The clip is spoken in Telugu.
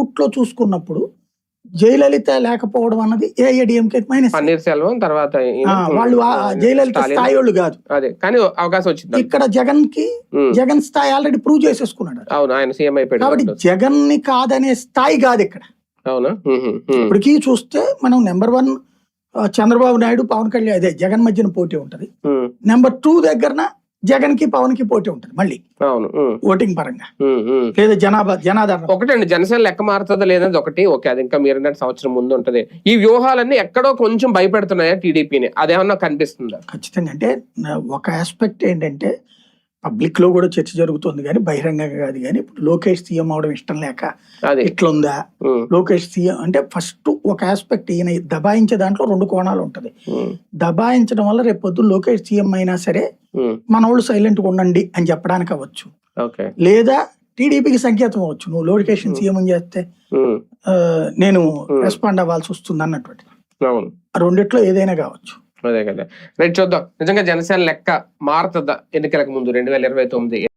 రూట్ లో చూసుకున్నప్పుడు జయలలిత లేకపోవడం అన్నది ఏఐడిఎంకే మైనస్. పన్నీర్సెల్వం తర్వాత వాళ్ళు జయలలిత స్థాయి వాళ్ళు కాదు. అదే కానీ అవకాశం వచ్చింది. ఇక్కడ జగన్ స్థాయి ఆల్రెడీ ప్రూవ్ చేసేసుకున్నాడు. అవును, ఆయన సీఎం అయిపోయాడు కాబట్టి జగన్ ని కాదనే స్థాయి కాదు ఇక్కడ. అవునా? ఇప్పటికీ చూస్తే మనం నెంబర్ 1 చంద్రబాబు నాయుడు పవన్ కళ్యాణ్ అదే జగన్ మధ్యన పోటీ ఉంటది. నెంబర్ 2 దగ్గర జగన్ కి పవన్ కి పోటీ ఉంటది మళ్ళీ. అవును, ఓటింగ్ పరంగా లేదా జనాదరణ. ఒకటండి, జనసేన లెక్క మారుతుందా లేదని ఒకటి. ఓకే, అది ఇంకా మీరు సంవత్సరం ముందు ఉంటది. ఈ వ్యూహాలన్నీ ఎక్కడో కొంచెం భయపెడుతున్నాయా టీడీపీని? అదేమన్నా కనిపిస్తుందా? ఖచ్చితంగా. అంటే ఒక ఆస్పెక్ట్ ఏంటంటే పబ్లిక్ లో కూడా చర్చ జరుగుతుంది కానీ బహిరంగంగా కాదు. కానీ ఇప్పుడు లోకేష్ సీఎం అవడం ఇష్టం లేక ఇట్లుందా? లోకేష్ సీఎం అంటే ఫస్ట్ ఒక ఆస్పెక్ట్, ఈయన దబాయించే దాంట్లో 2 కోణాలు ఉంటది. దబాయించడం వల్ల రేపు పొద్దున్న లోకేష్ సీఎం అయినా సరే మన వాళ్ళు సైలెంట్ గా ఉండండి అని చెప్పడానికి అవ్వచ్చు, లేదా టీడీపీకి సంకేతం అవ్వచ్చు. నువ్వు లోకేష్ సీఎం అని చేస్తే నేను రెస్పాండ్ అవ్వాల్సి వస్తుంది అన్నటువంటి. రెండిట్లో ఏదైనా కావచ్చు. అదే కదా, రైట్, చూద్దాం. నిజంగా జనసేన లెక్క మారుతుందా ఎన్నికలకు ముందు 2029?